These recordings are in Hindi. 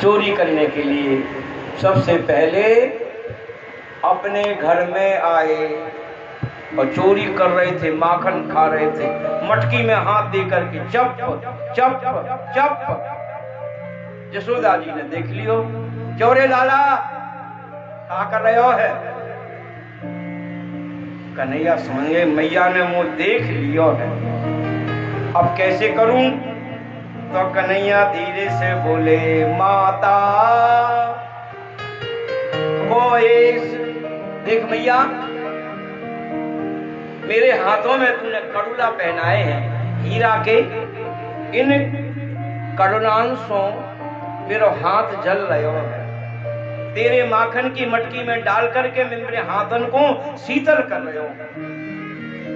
चोरी करने के लिए सबसे पहले अपने घर में आए और चोरी कर रहे थे, माखन खा रहे थे, मटकी में हाथ दे करके चप चप चप। यशोदा जी ने देख लियो, चोरे लाला क्या कर रहे हो है। कन्हैया समझ गए मैया ने मुंह देख लियो है, अब कैसे करूं। तो कन्हैया धीरे से बोले, माता वो देख मैया, मेरे हाथों में तूने कड़ुला पहनाए हैं हीरा के, इन कड़ुलांशों मेरा हाथ जल रहे हो है। तेरे माखन की मटकी में डाल करके मेरे हाथन को शीतल कर रहे हो।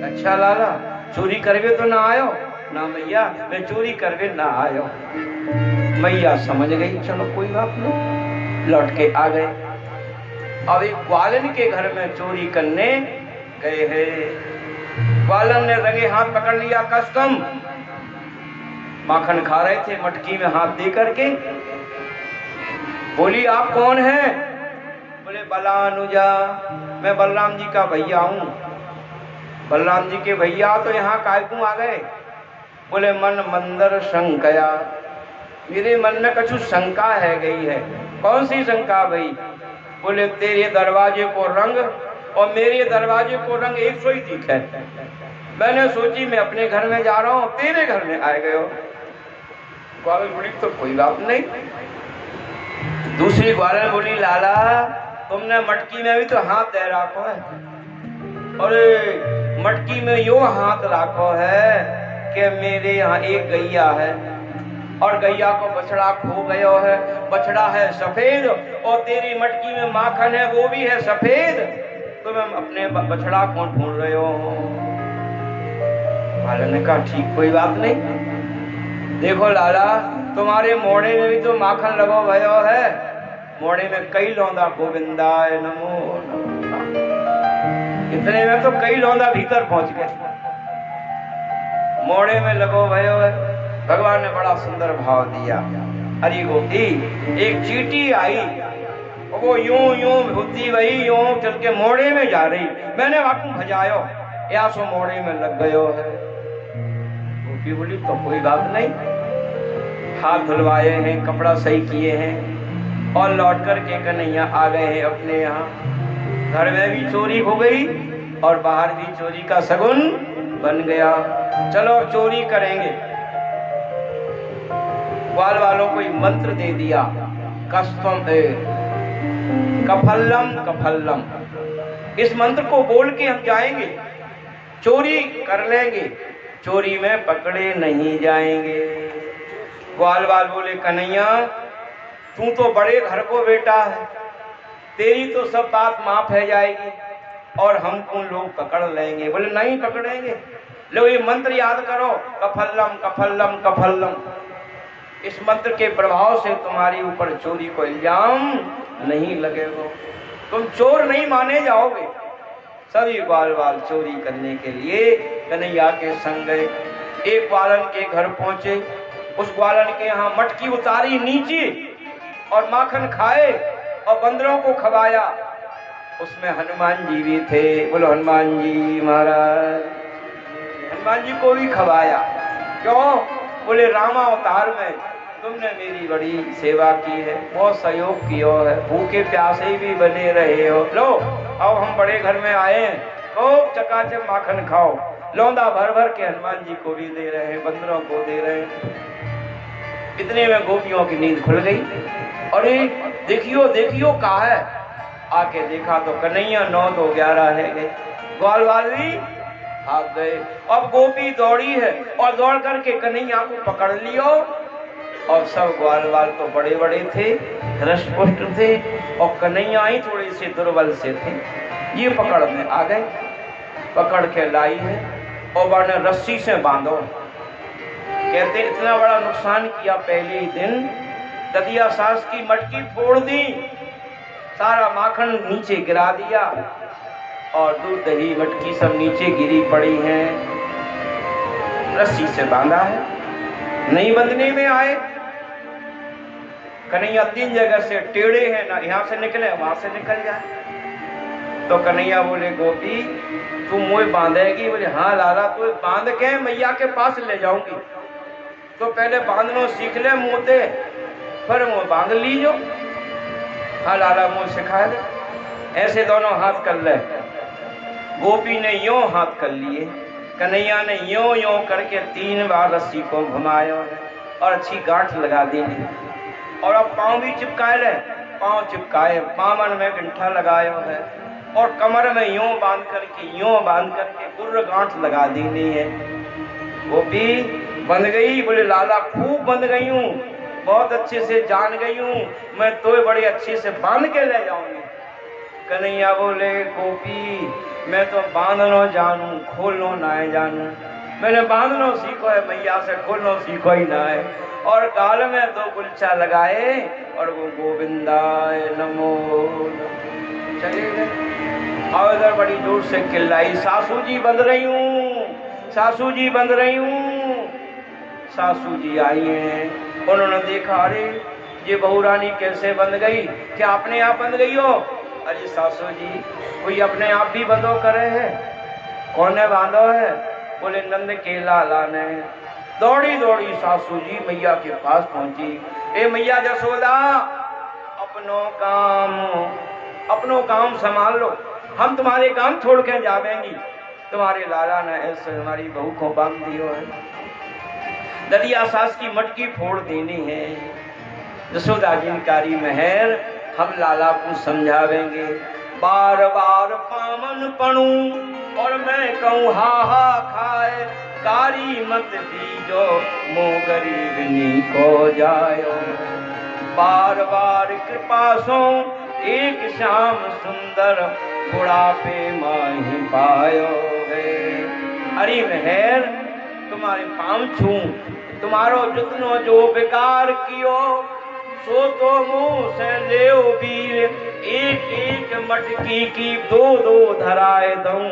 अच्छा लाला, चोरी करवे तो ना आयो ना मैया, मैं चोरी करवे ना आयो। मैया समझ गई, चलो कोई बात नहीं, लौट के आ गए। अब एक ग्वालन के घर में चोरी करने गए हैं। ग्वालन ने रंगे हाथ पकड़ लिया कस्टम, माखन खा रहे थे मटकी में हाथ दे करके। बोली आप कौन हैं? बोले बलानुजा, मैं बलराम जी का भैया हूं। बलराम जी के भैया तो यहाँ काय क्यों आ गए? बोले मन मंदर शंकया, मेरे मन में कछु शंका है गई है। कौन सी शंका भाई? बोले तेरे दरवाजे को रंग और मेरे दरवाजे को रंग एक सो ही दिखे। मैंने सोची मैं अपने घर में जा रहा हूँ, तेरे घर में आए गए हो। ग्वालन बोली तो कोई बात नहीं। दूसरी ग्वालन बोली लाला, तुमने मटकी में भी तो हाथ दे रखो है, और मटकी में यो हाथ रखो है कि मेरे यहाँ एक गैया है और गैया को बछड़ा खो गया है, बछड़ा है सफेद और तेरी मटकी में माखन है वो भी है सफेद, तो मैं अपने बछड़ा को ढूंढ रहे हो। लाला ने कहा ठीक कोई बात नहीं। देखो लाला, तुम्हारे मोड़े में भी तो माखन लगो भयो है, मोड़े में कई लौंदा गोविंदाय नमो नमः। इतने में तो कई लौंदा भीतर पहुंच गए, मोड़े में लगो भयो है। भगवान ने बड़ा सुंदर भाव दिया। हरि गोपी एक चींटी आई, वो यूं यूं होती वही यूं चल के मोड़े में जा रही, मैंने वाकू भजायो या सो मोड़े में लग गयो है। गोपी बोली तो कोई बात नहीं। हाथ धुलवाए हैं, कपड़ा सही किए हैं और लौट कर के कन्हैया आ गए हैं अपने यहाँ। घर में भी चोरी हो गई और बाहर भी चोरी का सगुन बन गया। चलो चोरी करेंगे। ग्वाल वालों को मंत्र दे दिया, कस्तम कफल्लम कफल्लम, इस मंत्र को बोल के हम जाएंगे, चोरी कर लेंगे, चोरी में पकड़े नहीं जाएंगे। ग्वाल वाल बोले कन्हैया तू तो बड़े घर को बेटा है, तेरी तो सब बात माफ है जाएगी और हमको लोग पकड़ लेंगे। बोले नहीं पकड़ेंगे, लो ये मंत्र याद करो, कफल्लम कफल्लम कफल्लम। इस मंत्र के प्रभाव से तुम्हारे ऊपर चोरी को इल्जाम नहीं लगेगा, तुम चोर नहीं माने जाओगे। सभी ग्वाल वाल चोरी करने के लिए कन्हैया के संग गए। एक ग्वालन के घर पहुंचे, उस ग्वालन के यहाँ मटकी उतारी नीचे और माखन खाए और बंदरों को खवाया। उसमें हनुमान जी भी थे। बोलो हनुमान जी महाराज। हनुमान जी को भी खवाया। क्यों? बोले रामा अवतार में तुमने मेरी बड़ी सेवा की है, बहुत सहयोग किया है, भूखे प्यासे भी बने रहे हो। लो अब हम बड़े घर में आए हैं, खूब चकाचक माखन खाओ। लौंदा भर भर के हनुमान जी को भी दे रहे हैं, बंदरों को दे रहे हैं। इतने में गोपियों की नींद खुल गई। अरे देखियो देखियो कहा है। आके देखा तो कन्हैया 9 तो 11 है गए। ग्वाल वाल भी भाग गए। अब गोपी दौड़ी है और दौड़ करके कन्हैया को पकड़ लियो। और सब ग्वाल वाल तो बड़े बड़े थे, हृष्टपुष्ट थे और कन्हैया ही थोड़े से दुर्बल से थे। ये पकड़ में आ गए, पकड़ के लाई है और वरने रस्सी से बांधो। कहते इतना बड़ा नुकसान किया पहले ही दिन, ददिया सास की मटकी फोड़ दी, सारा माखन नीचे गिरा दिया और दूध दही मटकी सब नीचे गिरी पड़ी हैं। रस्सी से बांधा है, नहीं बंधने में आए। कन्हैया 3 जगह से टेढ़े हैं, ना यहाँ से निकले वहां से निकल जाए। तो कन्हैया बोले गोपी तू मुझे बांधेगी? बोले हाँ लाला, तो बांध के मैया के पास ले जाऊंगी। तो पहले बांधनो सीख ले मोते, फिर मुँह बांध लीजो। हाँ लाला मुँह सिखा दे। ऐसे दोनों हाथ कर ले। गोपी ने यूं हाथ कर लिए, कन्हैया ने यूं यूं करके 3 बार रस्सी को घुमाया और अच्छी गांठ लगा दी। और अब पाँव भी चिपकाए ले, पाँव चिपकाए, पामन में गंठा लगाया है और कमर में यूं बांध करके गुर्र गांठ लगा देनी है। गोपी बंध गई? बोले लाला खूब बंध गई हूँ, बहुत अच्छे से जान गई हूँ, मैं तो बड़े अच्छे से बांध के ले जाऊंगी। कन्हैया बोले गोपी मैं तो बांधनो जानू, खोलनो ना जानू। मैंने बांधनो सीखो है मैया से, खोलनो सीखो ही ना है। और गाल में 2 गुलछा लगाए और वो गोविंदाय नमो चले गए। और इधर बड़ी जोर से चिल्लाई सासू जी बंध रही हूँ, सासू जी बंध रही हूँ। सासू जी आई हैं, उन्होंने देखा अरे ये बहू रानी कैसे बंध गई? क्या अपने आप बंध गई हो? अरे सासू जी कोई अपने आप भी बंधो करे है? कौन ने बांधो है? बोले नंद के लाला ने। दौड़ी दौड़ी सासू जी मैया के पास पहुंची। ए मैया जसोदा अपनो काम संभाल लो, हम तुम्हारे काम छोड़ के जावेंगी। तुम्हारे लाला ने ऐसे हमारी बहू को बांध दियो है, दरिया सास की मटकी फोड़ देनी है। जसोदा जी कारी मेहर, हम लाला को समझावेंगे। बार बार पामन पणू और मैं कहूँ हा हा खाए, कारी मत दीजो मो गरीबनी को जायो। बार बार कृपा सो एक शाम सुंदर बुढ़ापे माही पायो है। अरे मेहर तुम्हारे पाँव छू, तुम्हारो जितनो जो बेकार कियो सो तो मुँह से ले वीर, एक एक मटकी की 2-2 धराए दूं,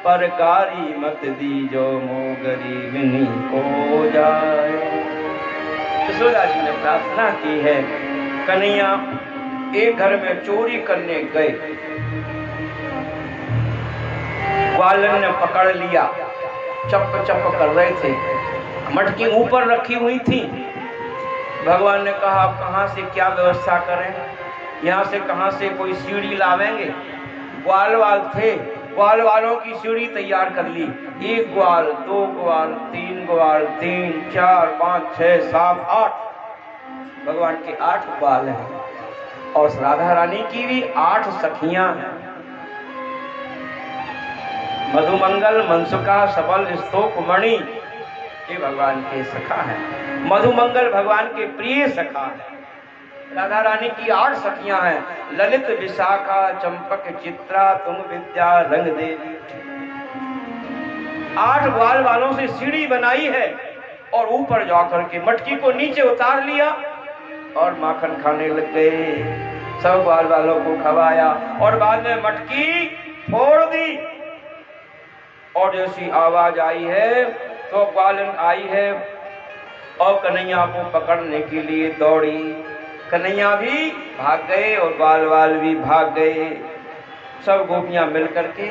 पर कारी मत दीजो मो गरीबनी को जाए। यशोदा जी ने प्रार्थना की है। कन्हैया एक घर में चोरी करने गए, ग्वालन ने पकड़ लिया, चप चप कर रहे थे, मटकी ऊपर रखी हुई थी। भगवान ने कहा आप कहाँ से क्या व्यवस्था करें, यहाँ से कहाँ से कोई सीढ़ी लावेंगे? ग्वाल वाल थे, ग्वाल वालों की सीढ़ी तैयार कर ली। 1 ग्वाल, 2 ग्वाल, 3 ग्वाल, 3, 4, 5, 6, 7, 8। भगवान के 8 ग्वाल हैं और राधा रानी की भी 8 सखियां हैं। मधुमंगल, मनसुका, सबल, स्तोक, मणि ये भगवान के सखा हैं। मधुमंगल भगवान के प्रिय सखा है। राधा रानी की 8 सखियां हैं, ललित, विशाखा, चंपक, चित्रा, तुंग विद्या, रंग देवी। 8 ग्वाल वालों से सीढ़ी बनाई है और ऊपर जाकर के मटकी को नीचे उतार लिया और माखन खाने लग गए। सब ग्वाल वालों को खवाया और बाद में मटकी फोड़ दी। और जैसी आवाज आई है तो ग्वालन आई है और कन्हैया को पकड़ने के लिए दौड़ी। कन्हैया भी भाग गए और ग्वाल वाल भी भाग गए। सब गोपियां मिलकर के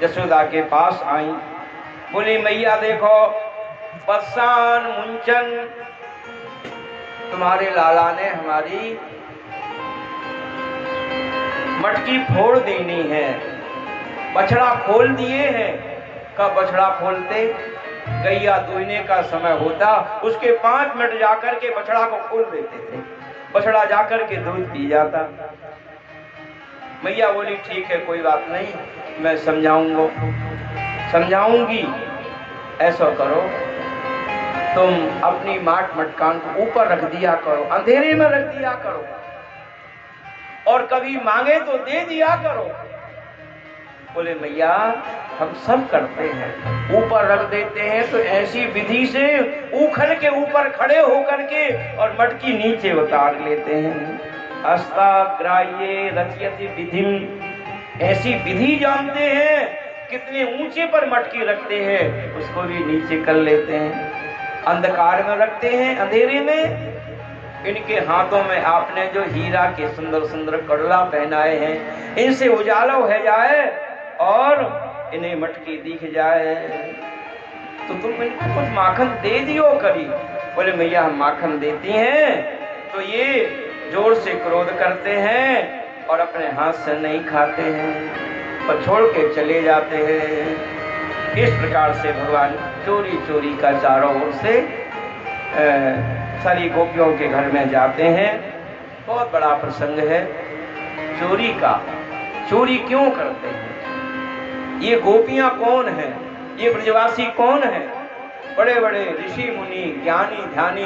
यशोदा के पास आई। बोली मैया देखो पसान मुंचन, तुम्हारे लाला ने हमारी मटकी फोड़ देनी है, बछड़ा खोल दिए हैं। कब बछड़ा खोलते? गैया दुहने का समय होता, उसके 5 मिनट जाकर के बछड़ा को खोल देते थे। बछड़ा जाकर के दूध पी जाता। मैया बोली ठीक है कोई बात नहीं, मैं समझाऊंगी। ऐसा करो तुम अपनी माट मटकान को ऊपर रख दिया करो, अंधेरे में रख दिया करो और कभी मांगे तो दे दिया करो। बोले मैया हम सब करते हैं, ऊपर रख देते हैं तो ऐसी विधि से उखल के ऊपर खड़े होकर के और मटकी नीचे उतार लेते हैं। अस्ताग्राह्ये रचयति विधिम, ऐसी विधि जानते हैं, कितने ऊंचे पर मटकी रखते हैं उसको भी नीचे कर लेते हैं। अंधकार में रखते हैं, अंधेरे में इनके हाथों में आपने जो हीरा के सुंदर सुंदर कड़ला पहनाए हैं, इनसे उजाला हो जाए और इन्हें मटकी दिख जाए तो तुम इनको कुछ माखन दे दियो करी। बोले मैया हम माखन देती हैं तो ये जोर से क्रोध करते हैं और अपने हाथ से नहीं खाते हैं और छोड़ के चले जाते हैं। इस प्रकार से भगवान चोरी चोरी का चारों ओर से सारी गोपियों के घर में जाते हैं। बहुत बड़ा प्रसंग है चोरी का। चोरी क्यों करते हैं? ये गोपियां कौन हैं? ये ब्रजवासी कौन है? बड़े बड़े ऋषि मुनि ज्ञानी ध्यानी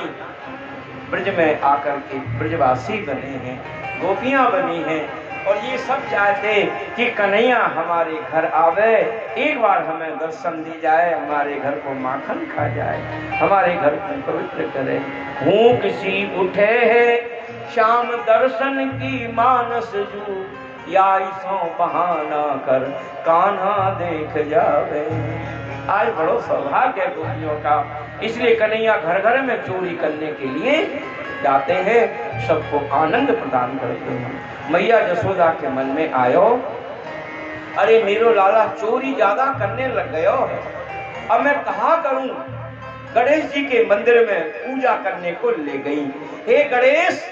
ब्रज में आकर के ब्रजवासी बने हैं, गोपियां बनी हैं और ये सब चाहते कि कन्हैया हमारे घर आवे, एक बार हमें दर्शन दी जाए, हमारे घर को माखन खा जाए, हमारे घर को पवित्र करे। हूँ किसी उठे है शाम दर्शन की मानस जू, या सो बहाना कर कान्हा देख जावे। आज बड़ो सौभाग्य है गोपियों का, इसलिए कन्हैया घर घर में चोरी करने के लिए जाते हैं, सबको आनंद प्रदान करते हैं। मैया जसोदा के मन में आयो, अरे मेरो लाला चोरी ज्यादा करने लग गयो है, अब मैं कहा करूं? गणेश जी के मंदिर में पूजा करने को ले गई। हे गणेश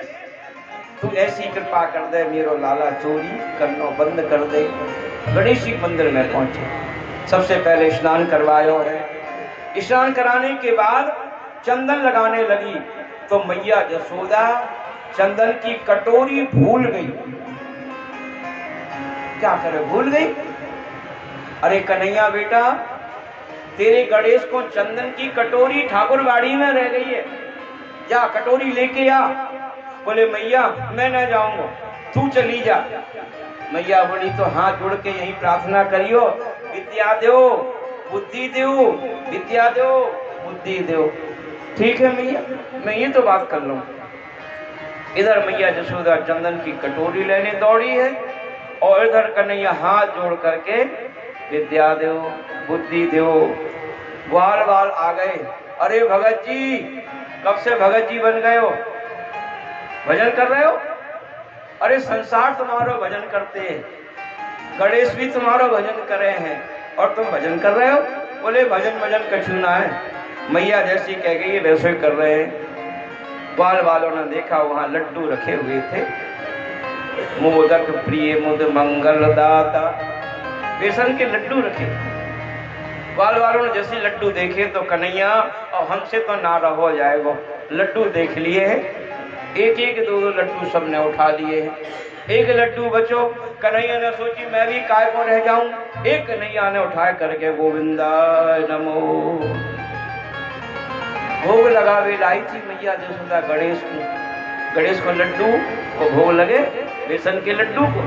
तू ऐसी कृपा कर दे, मेरो लाला चोरी करना बंद कर दे। गणेश जी मंदिर में पहुंचे, सबसे पहले स्नान करवायो है। स्नान कराने के बाद चंदन लगाने लगी तो मैया जसोदा चंदन की कटोरी भूल गई। क्या करे? भूल गई। अरे कन्हैया बेटा, तेरे गणेश को चंदन की कटोरी ठाकुर बाड़ी में रह गई है, जा कटोरी लेके आ। बोले मैया मैं न जाऊंगा, तू चली जा। मैया बोली तो हाथ जोड़ के यही प्रार्थना करियो, विद्या दो बुद्धि दो, विद्या दो बुद्धि दो। ठीक है मैया, मैं ये तो बात कर लूं। इधर मैया जसोदा चंदन की कटोरी लेने दौड़ी है और इधर कन्हैया हाथ जोड़ करके विद्या दो बुद्धि दो। ग्वाल बाल आ गए, अरे भगत जी कब से भगत जी बन गए हो, भजन कर रहे हो? अरे संसार तुम्हारा भजन करते हैं, गणेश भी तुम्हारा भजन कर रहे हैं और तुम भजन कर रहे हो? बोले भजन भजन कछु ना है। मैया जैसी कह गई वैसे ही कर रहे हैं। बाल वालों ने देखा वहां लड्डू रखे हुए थे, मोदक प्रिय मुद मंगल दाता, बेसन के लड्डू रखे। बाल वालों ने जैसे लड्डू देखे तो कन्हैया और हमसे तो ना रहो जाएगा, लड्डू देख लिए हैं, एक एक दो दो लड्डू सबने उठा लिए हैं। एक लड्डू बचो, कन्हैया ने सोची मैं भी काय को रह जाऊं। एक कन्हैया ने उठा करके गोविंदाय नमो भोग लगा वे लाई थी मैया जसोदा गणेश को लड्डू को भोग लगे, बेसन के लड्डू को।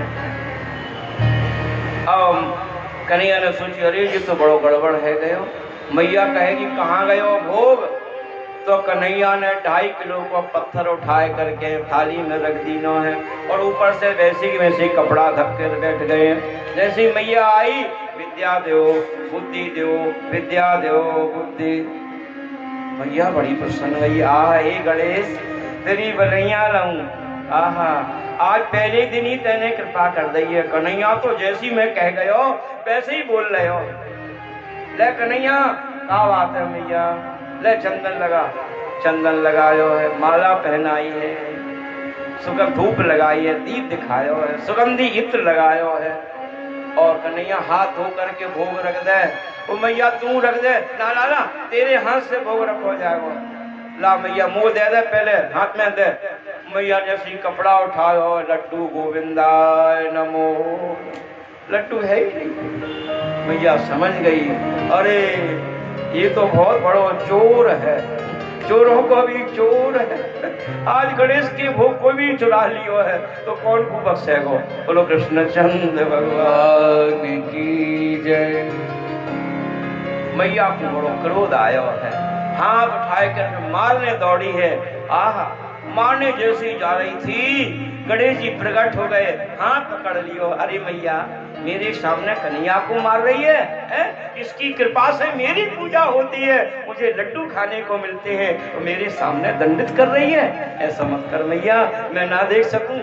कन्हैया ने सोची अरे ये तो बड़ो गड़बड़ है गयो। मैया कहेगी कहाँ गयो भोग? तो कन्हैया ने 2.5 किलो को पत्थर उठाए करके थाली में रख दीनो है और ऊपर से वैसी कपड़ा धक कर बैठ गए। जैसी मैया आई, विद्या दो बुद्धि दो, विद्या दो बुद्धि। मैया बड़ी प्रसन्न गई। आह हे गणेश तेरी बलैया लाऊं। आहा आज पहले दिन ही तेने कृपा कर दी है। कन्हैया तो जैसी मैं कह गयो वैसे ही बोल रहे हो। ले कन्हैया क्या बात है मैया, ले चंदन लगा। चंदन लगायो है, माला पहनाई है, सुगंध धूप लगाई है, दीप दिखायो है, सुगंधी इत्र लगायो है और कन्हैया हाथ धो करके भोग रख दे। वो मैया तू रख दे ना लाला, तेरे हाथ से भोग रखो जाएगा। ला मैया मुंह दे दे, पहले हाथ में दे। मैया जैसी कपड़ा उठायो, लड्डू गोविंदाय नमो। लड्डू है ही नहीं। मैया समझ गई अरे ये तो बहुत बड़ो चोर है, चोरों को भी चोर है। आज गणेश के भोग को भी चुरा लियो है तो कौन को बख्शेगो। बोलो कृष्णचंद्र भगवान की जय। मैया को बड़ो क्रोध आयो है, हाथ उठाए कर मारने दौड़ी है। आह मारने जैसी जा रही थी, गणेश जी प्रकट हो गए, हाथ पकड़ लियो। अरे मैया मेरे सामने कन्हैया को मार रही है, इसकी कृपा से मेरी पूजा होती है, मुझे लड्डू खाने को मिलते हैं, तो मेरे सामने दंडित कर रही है। ऐसा मत कर मैया, मैं ना देख सकूं।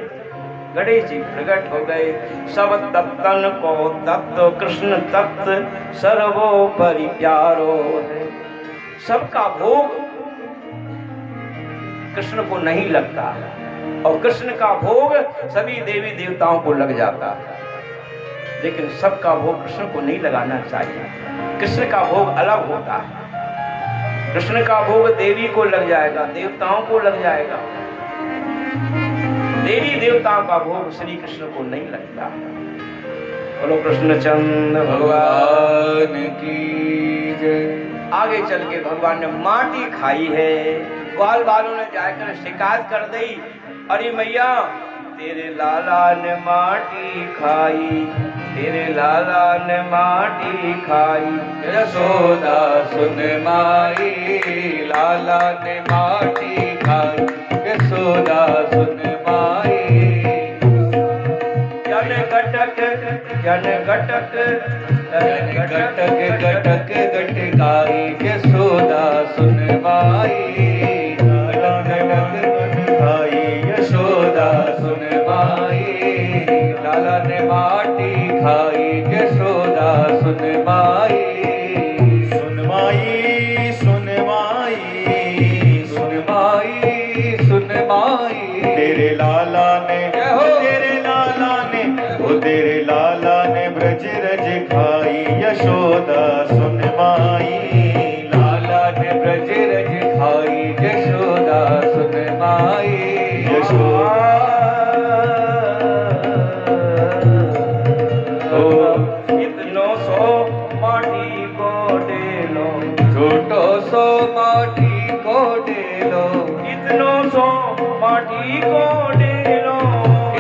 गणेश जी प्रकट हो गए। सब तत्तन को तत्व कृष्ण तत्व सर्वोपरि प्यारो है। सबका भोग कृष्ण को नहीं लगता और कृष्ण का भोग सभी देवी देवताओं को लग जाता है, लेकिन सबका भोग कृष्ण को नहीं लगाना चाहिए। कृष्ण का भोग अलग होता है। कृष्ण का भोग देवी को लग जाएगा, देवताओं को लग जाएगा। देवी देवताओं का भोग श्री कृष्ण को नहीं लगता। बोलो कृष्णचंद्र भगवान की जय। आगे चल के भगवान ने माटी खाई है। ग्वाल बालों ने जाकर शिकायत कर दी, अरे मैया तेरे लाला ने माटी खाई, तेरे लाला ने माटी खाई। यशोदा सुन माई, लाला ने माटी खाई। यशोदा सुन माई। जन गटक जन गटक गटक गटक गटकाई। यशोदा सुन माई, लाला ने गटक खाई। यशोदा सुन माई, लाला ने माटी खाई। यशोदा सुन माई। सुन माई सुन माई सुन माई सुन माई। तेरे लाला ने तेरे लाला ने तेरे लाला ने ब्रज रज खाई। यशोदा सुन माई, लाला ने ब्रज रज खाई। यशोदा सुन माई। यशोदा इतनो सो माटी को डेलो, छोटो सो माटी को डेलो। इतनो सो माटी को डेलो,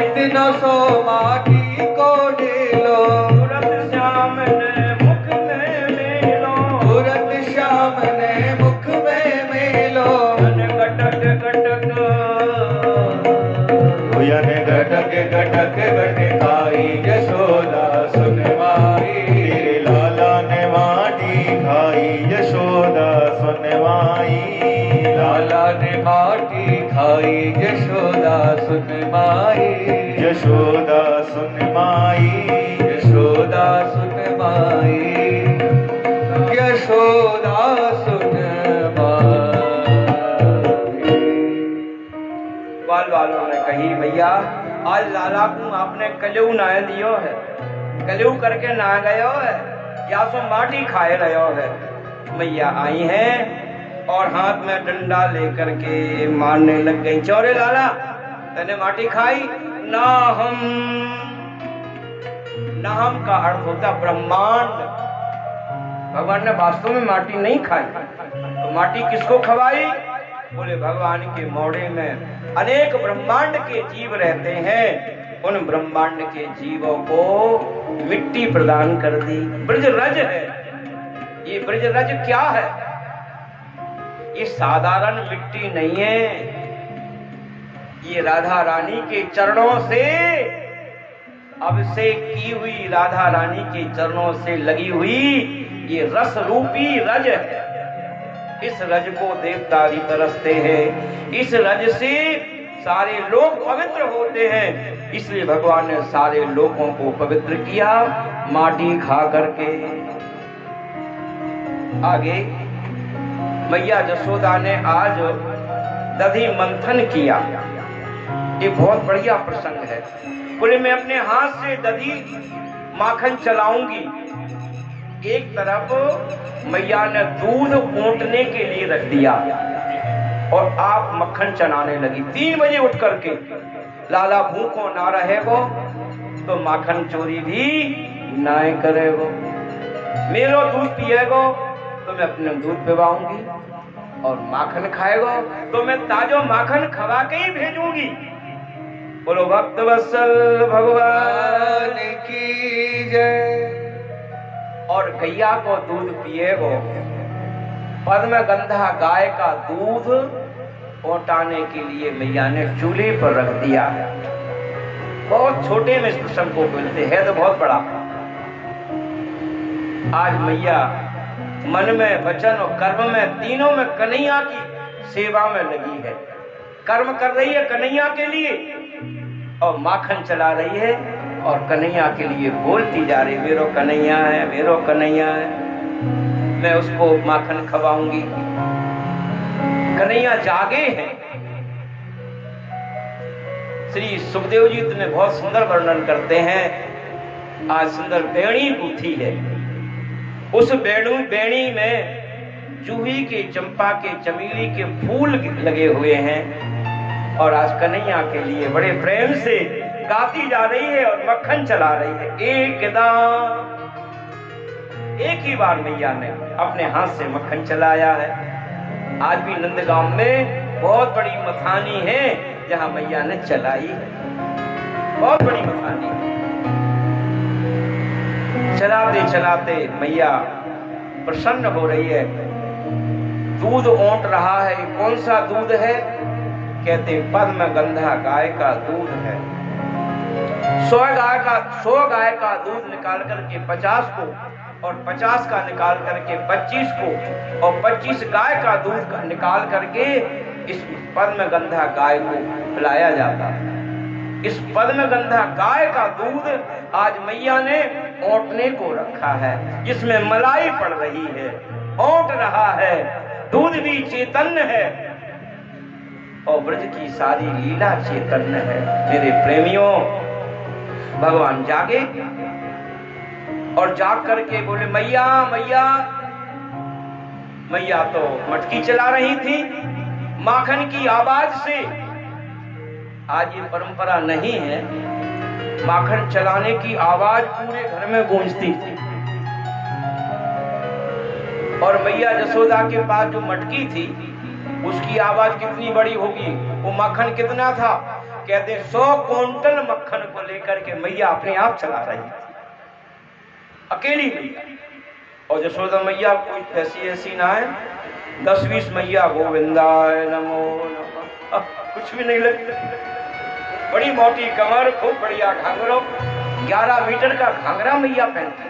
इतना सो माटी को डेलो। तुरंत श्याम ने मुख में मेलो, तुरंत श्याम ने मुख में मेलो। जन गटक गटक भुजन गटक गटक गटकाई। यशोदा सुन माई, तेरे लाला ने माटी खाई। यशोदा सुन माई, लाला ने माटी खाई। यशोदा सुन माई। यशोदा सुन माई। यशोदा सुन माई। यशोदा सुन माई। ग्वाल वालों ने कही भैया आज लाला को आपने कलेऊ ना दियो है, कलेऊ करके ना गयो है, या सो माटी खाए रहो है। मैया आई हैं और हाथ में डंडा लेकर के मारने लग गई। चौरे लाला तने माटी खाई ना हम। नाम का अर्थ होता ब्रह्मांड। भगवान ने वास्तव में माटी नहीं खाई, तो माटी किसको खवाई? बोले भगवान के मोड़े में अनेक ब्रह्मांड के जीव रहते हैं, उन ब्रह्मांड के जीवों को मिट्टी प्रदान कर दी। ब्रज रज है ये। ब्रज रज क्या है? ये साधारण मिट्टी नहीं है, ये राधा रानी के चरणों से अभिषेक की हुई, राधा रानी के चरणों से लगी हुई ये रस रूपी रज है। इस रज को देवता भी तरसते हैं, इस रज से सारे लोग पवित्र होते हैं, इसलिए भगवान ने सारे लोगों को पवित्र किया माटी खा करके। आगे मैया जसोदा ने आज दधी मंथन किया। ये बहुत बढ़िया प्रसंग है। बोले मैं अपने हाथ से दधी माखन चलाऊंगी। एक तरफ मैया ने दूध ऊंटने के लिए रख दिया और आप मक्खन चलाने लगी। 3 बजे उठ करके लाला भूखो ना रहेगो तो माखन चोरी भी ना करेगो, मेरो दूध पिएगो तो मैं अपने दूध पिवाऊंगी, और माखन खाएगो तो मैं ताजो माखन खवा के ही भेजूंगी। बोलो भक्त वत्सल भगवान की जय। और गैया को दूध पिएगो, पद्म गंधा गाय का दूध पहुंचाने के लिए मैया ने चूल्हे पर रख दिया। बहुत छोटे में इस प्रसंग को बोलते हैं तो बहुत बड़ा। आज मैया मन में, वचन और कर्म में, तीनों में कन्हैया की सेवा में लगी है। कर्म कर रही है कन्हैया के लिए और माखन चला रही है और कन्हैया के लिए बोलती जा रही, मेरो कन्हैया है, मेरो कन्हैया है, मैं उसको माखन खवाऊंगी। कन्हैया जागे हैं। श्री सुखदेव जी इतने बहुत सुंदर वर्णन करते हैं। आज सुंदर बेणी पूछी है, उस बेणी में जूही के, चंपा के, चमेली के फूल लगे हुए हैं और आज कन्हैया के लिए बड़े प्रेम से गाती जा रही है और मक्खन चला रही है। एक ही बार मैया ने अपने हाथ से मक्खन चलाया है। आज भी नंदगांव में बहुत बड़ी मथानी है जहां मैया ने चलाई है, बहुत बड़ी मथानी। चलाते चलाते मैया प्रसन्न हो रही है। दूध ओंट रहा है। कौन सा दूध है? कहते पद्म गंधा गाय का दूध है। 100 गाय का दूध निकाल करके 50 को और 50 का निकाल करके 25 को और 25 गाय का दूध निकाल करके इस पद्म गंधा गाय को पिलाया जाता है। इस पद्म गंधा गाय का दूध आज मैया ने ओंटने को रखा है, जिसमें मलाई पड़ रही है, ओंट रहा है, दूध भी चैतन्य है और ब्रज की सारी लीला चैतन्य है। मेरे प्रेमियों, भगवान जागे और जाग करके बोले मैया मैया। मैया तो मटकी चला रही थी माखन की आवाज से। आज ये परंपरा नहीं है, माखन चलाने की आवाज पूरे घर में गूंजती थी। और मैया जसोदा के पास जो मटकी थी उसकी आवाज कितनी बड़ी होगी, वो मक्खन कितना था? कहते 100 क्विंटल मक्खन को लेकर के मैया अपने आप चला रही थी, अकेली मैया। और जसोदा मैया कोई ऐसी ना है 10-20 मैया गोविंदाय नमो नमः, कुछ भी नहीं लगी। बड़ी मोटी कमर, खूब बढ़िया घाघरों, 11 मीटर का घाघरा मैया पहनती।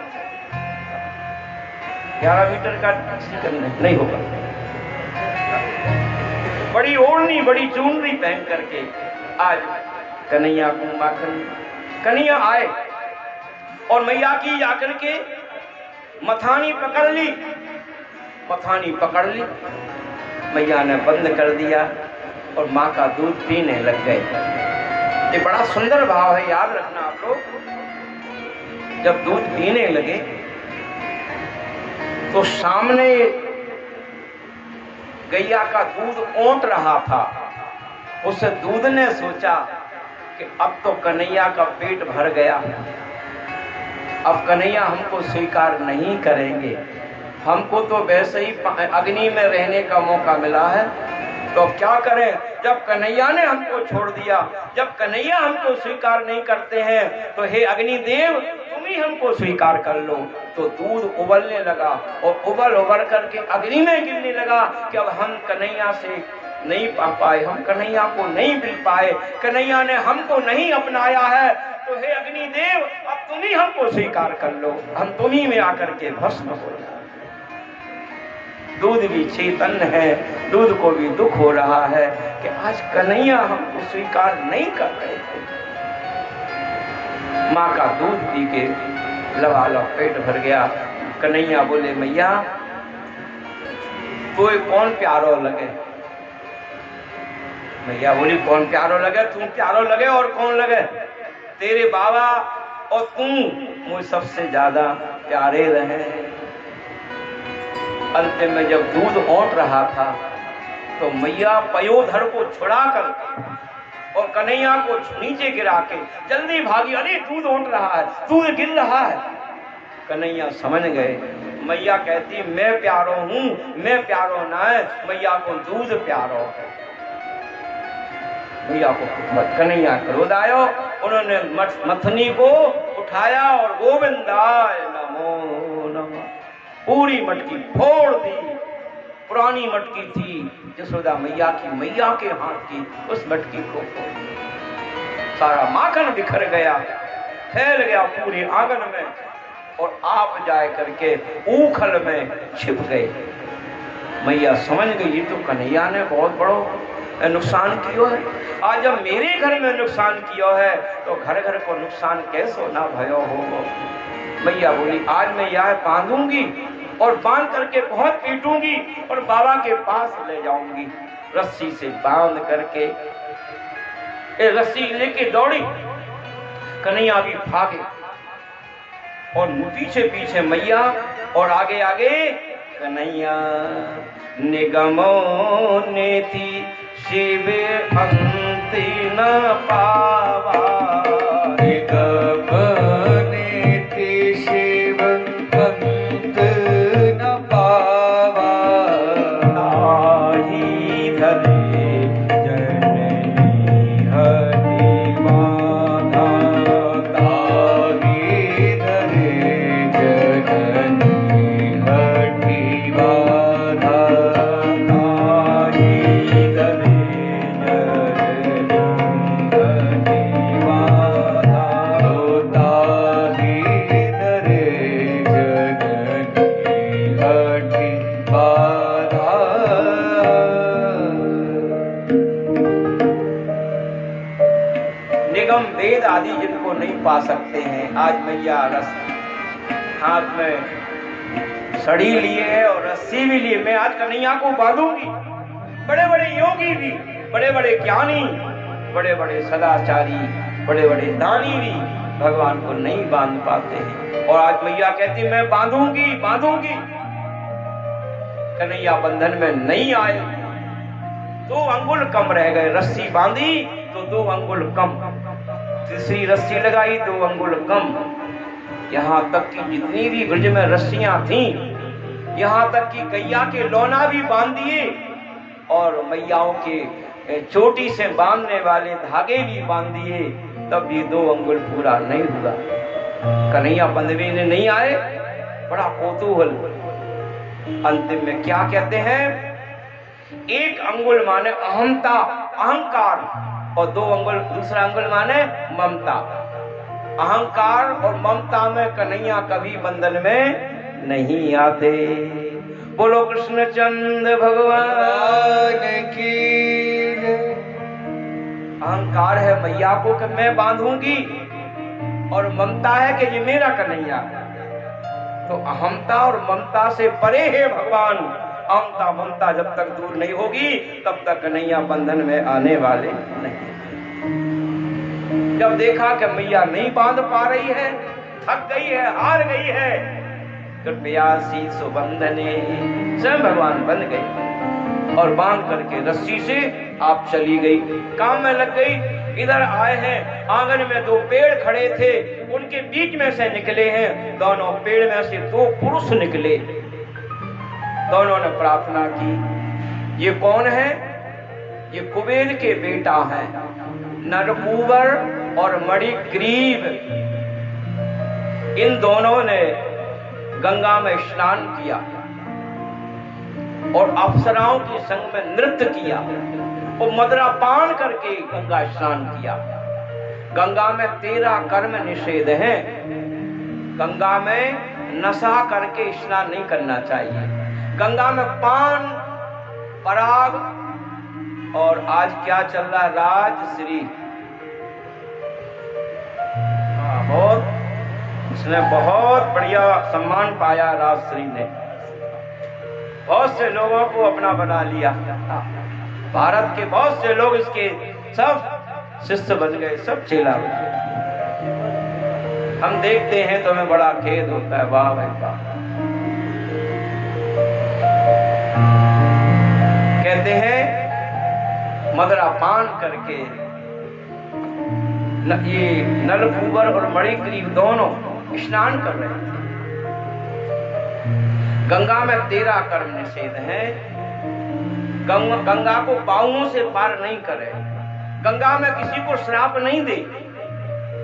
11 मीटर का नहीं होगा। बड़ी ओढ़नी, बड़ी चुनरी पहन करके आज कन्हैया को माखन। कन्हैया आए और मैया की जाकर के मथानी पकड़ ली। मथानी पकड़ ली, मैया ने बंद कर दिया और माँ का दूध पीने लग गए। ये बड़ा सुंदर भाव है, याद रखना आप लोग। जब दूध पीने लगे तो सामने गैया का दूध ओंट रहा था। उस दूध ने सोचा कि अब तो कन्हैया का पेट भर गया, अब कन्हैया हमको स्वीकार नहीं करेंगे, हमको तो वैसे ही अग्नि में रहने का मौका मिला है, तो अब क्या करें? जब कन्हैया ने हमको छोड़ दिया, जब कन्हैया हमको स्वीकार नहीं करते हैं, तो हे अग्निदेव तुम ही हमको स्वीकार कर लो। तो दूध उबलने लगा और उबल करके अग्नि में गिरने लगा कि अब हम कन्हैया से नहीं पा पाए, हम कन्हैया को नहीं मिल पाए, कन्हैया ने हमको नहीं अपनाया है, तो हे अग्निदेव अब तुम ही हमको स्वीकार कर लो, हम तुम ही में आकर के भस्म हो जाए। दूध भी चैतन्य है, दूध को भी दुख हो रहा है कि आज कन्हैया हमको स्वीकार नहीं कर रहे थे। माँ का दूध पी के लबालब पेट भर गया। कन्हैया बोले मैया कोई कौन प्यारो लगे? मैया बोली कौन प्यारो लगे? तुम प्यारो लगे और कौन लगे? तेरे बाबा और तुम मुझे सबसे ज्यादा प्यारे रहे। अंतिम में जब दूध ओंट रहा था तो मैया पयोधर को छुड़ाकर और कन्हैया को नीचे गिरा के जल्दी भागी। अरे दूध ओंट रहा है, दूध गिर रहा है। कन्हैया समझ गए। मैया कहती मैं प्यारो हूं, मैं प्यारो ना है, मैया को दूध प्यारो है। मैया को कन्हैया क्रोध आयो, उन्होंने मथनी को उठाया और गोविंदाय नमो नमः पूरी मटकी फोड़ दी। पुरानी मटकी थी जसोदा मैया की, मैया के हाथ की, उस मटकी को सारा माखन बिखर गया, फैल गया पूरे आंगन में। और आप जाए करके ऊखल में छिप गए। मैया समझ गई ये तो कन्हैया ने बहुत बड़ो नुकसान किया है। आज जब मेरे घर में नुकसान किया है तो घर घर को नुकसान कैसो ना भयो हो। मैया बोली आज मैं यह बांधूंगी और बांध करके बहुत पीटूंगी और बाबा के पास ले जाऊंगी। रस्सी से बांध करके रस्सी लेके दौड़ी, कन्हैया भी भागे और पीछे पीछे मैया और आगे आगे कन्हैया। निगमो नेति शिव अंति न पावा, निगम नेति शिव अंत न पावा। ताहि धरे जननी हरि बाधा, ताहि धरे जननी हरि बाधा। ताहि धरे जननी हरि बाधा। ताहि धरे जननी हरि बाधा। निगम वेद आदि जिनको नहीं पा सकते हैं, आज मैया रस हाथ में सड़ी लिए है और रस्सी भी लिए। मैं आज कन्हैया को बांधूंगी। बड़े बड़े योगी भी, बड़े बड़े ज्ञानी, बड़े बड़े सदाचारी, बड़े बड़े दानी भी भगवान को नहीं बांध पाते हैं। और आज मैया कहती मैं बांधूंगी बांधूंगी। कन्हैया बंधन में नहीं आए, 2 अंगुल कम रह गए। रस्सी बांधी तो 2 अंगुल कम, तीसरी रस्सी लगाई 2 अंगुल कम। यहाँ तक कि जितनी भी ब्रज में रस्सियां थीं, यहाँ तक कि गैया के लौना भी बांध दिए और मैयाओं के चोटी से बांधने वाले धागे भी बांध दिए, तब भी 2 अंगुल पूरा नहीं हुआ। कन्हैया बंधवे ने नहीं आए। बड़ा कौतूहल। अंतिम में क्या कहते हैं? 1 अंगुल माने अहंता, अहंकार, और 2 अंगुल, दूसरा अंगुल माने ममता। अहंकार और ममता में कन्हैया कभी बंधन में नहीं आते। बोलो कृष्ण चंद्र भगवान की। अहंकार है मैया को कि मैं बांधूंगी, और ममता है कि ये मेरा कन्हैया। तो अहमता और ममता से परे है भगवान। अहमता ममता जब तक दूर नहीं होगी तब तक कन्हैया बंधन में आने वाले नहीं। जब देखा कि मैया नहीं बांध पा रही है, थक गई है, हार गई है, कृपया शीशो बंधने, स्वयं भगवान बंध गए और बांध करके रस्सी से आप चली गई, काम में लग गई। इधर आए हैं, आंगन में 2 पेड़ खड़े थे, उनके बीच में से निकले हैं। दोनों पेड़ में से 2 पुरुष निकले। दोनों ने प्रार्थना की। ये कौन है? ये कुबेर के बेटा है, नरकुवर और मणिग्रीव। इन दोनों ने गंगा में स्नान किया और अप्सराओं के संग में नृत्य किया और मदिरा पान करके गंगा स्नान किया। गंगा में 13 कर्म निषेध हैं। गंगा में नशा करके स्नान नहीं करना चाहिए। गंगा में पान, पराग, और आज क्या चल रहा है? राजश्री। बहुत, उसने बहुत बढ़िया सम्मान पाया। राजश्री ने बहुत से लोगों को अपना बना लिया। भारत के बहुत से लोग इसके सब शिष्य बन गए, सब चेला बन गए। हम देखते हैं तो हमें बड़ा खेद होता है। वाह भाई वाह। कहते हैं मदिरा पान करके ये नलकुबर और मणिग्रीव दोनों स्नान कर रहे थे। गंगा में 13 कर्म निषेध हैं। गंगा को पांवों से पार नहीं करे। गंगा में किसी को श्राप नहीं दे।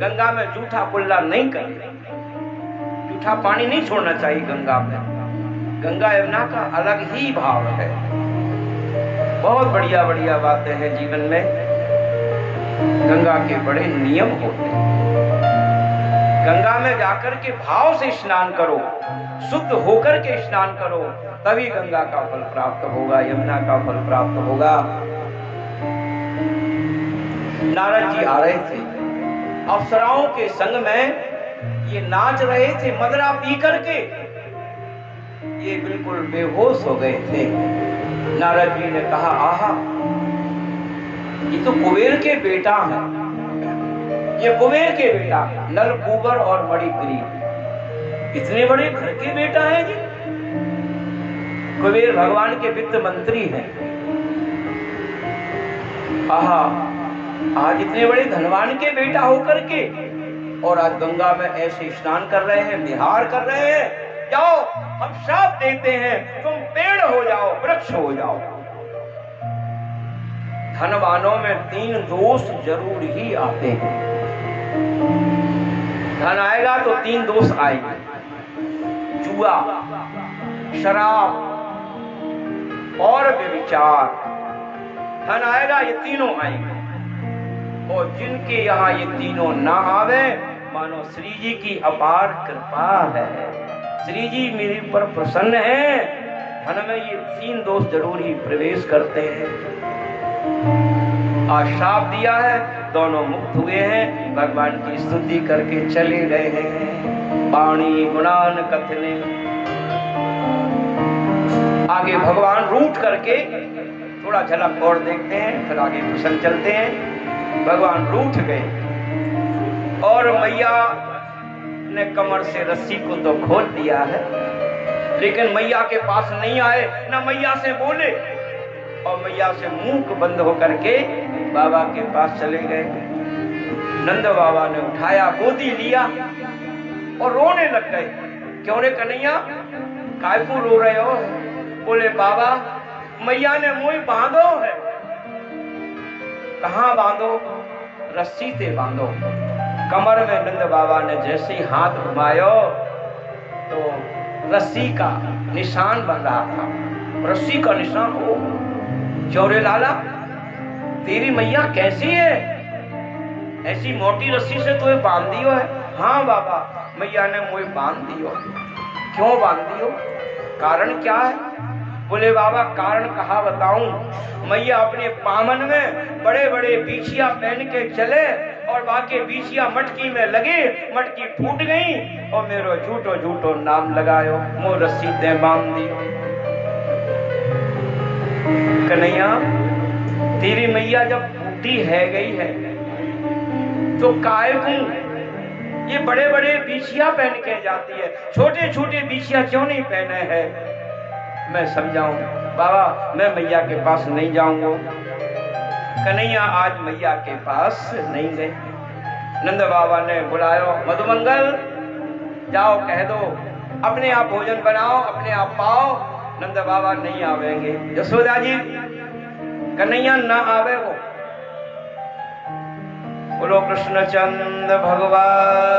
गंगा में जूठा कुल्ला नहीं करे। जूठा पानी नहीं छोड़ना चाहिए गंगा में। गंगा यमुना का अलग ही भाव है। बहुत बढ़िया बढ़िया बातें हैं जीवन में। गंगा के बड़े नियम होते हैं। गंगा में जाकर के भाव से स्नान करो, शुद्ध होकर के स्नान करो, तभी गंगा का फल प्राप्त होगा, यमुना का फल प्राप्त होगा। नारद जी आ रहे थे, अप्सराओं के संग में ये नाच रहे थे मदरा पी करके, ये बिल्कुल बेहोश हो गए थे। नारद जी ने कहा, आहा, ये तो कुबेर के बेटा है, ये कुबेर के बेटा नल कुबर और मणिग्रीव, इतने बड़े घर के बेटा है जी। कुबेर भगवान के वित्त मंत्री हैं। आहा, आज इतने बड़े धनवान के बेटा होकर के और आज गंगा में ऐसे स्नान कर रहे हैं, विहार कर रहे हैं। जाओ, हम श्राप देते हैं, तुम पेड़ हो जाओ, वृक्ष हो जाओ। धनवानों में 3 दोष जरूर ही आते हैं। धन आएगा तो 3 दोष आएंगे, जुआ, शराब और व्यभिचार। धन आएगा, ये तीनों आएंगे। और जिनके यहाँ ये तीनों ना आवे, मानो श्री जी की अपार कृपा है, श्री जी मेरे पर प्रसन्न है। धन में ये 3 दोष जरूर ही प्रवेश करते हैं। आज श्राप दिया है, दोनों मुक्त हुए हैं, भगवान की स्तुति करके चले गए हैं। वाणी गुणान कथने, आगे भगवान रूठ करके थोड़ा झलक और देखते हैं, फिर आगे प्रसंग चलते हैं। भगवान रूठ गए और मैया ने कमर से रस्सी को तो खोल दिया है, लेकिन मैया के पास नहीं आए, ना मैया से बोले, और मैया से मुंह बंद होकर के बाबा के पास चले गए। नंद बाबा ने उठाया, गोदी लिया और रोने लग गए। क्यों रे कन्हैया, काय को रो रहे हो? बोले, बाबा मैया ने मुझे बांधो है। कहाँ बांधो? रस्सी से बांधो। कमर में नंद बाबा ने जैसे ही हाथ घुमायो तो रस्सी का निशान बन रहा था। रस्सी का निशान हो, चौरे लाला तेरी मैया कैसी है? ऐसी मोटी रस्सी से तुम्हें बांध दियो है? हाँ बाबा, मैया ने मुझे बांध दियो। क्यों बांध दियो? कारण क्या है? बोले, बाबा कारण कहा बताऊं। मैया अपने पामन में बड़े बड़े बीछिया पहन के चले और बाकी बीछिया मटकी में लगे, मटकी फूट गई और मेरो झूठो झूठो नाम लगायो, मो रस्सी दे बांध दी। कन्हैया, तेरी मैया जब फूटी है गई है तो काय हूं ये बड़े बड़े बीछिया पहन के जाती है, छोटे छोटे बीछिया क्यों नहीं पहने हैं? मैं समझाऊं बाबा, मैं मैया के पास नहीं जाऊंगा। कन्हैया आज मैया के पास नहीं गए। नंद बाबा ने बुलायो, मधुमंगल जाओ कह दो अपने आप भोजन बनाओ, अपने आप पाओ। नंद बाबा नहीं आवेंगे। यशोदा जी, कन्हैया ना आवे वो। बोलो कृष्णचंद्र भगवान।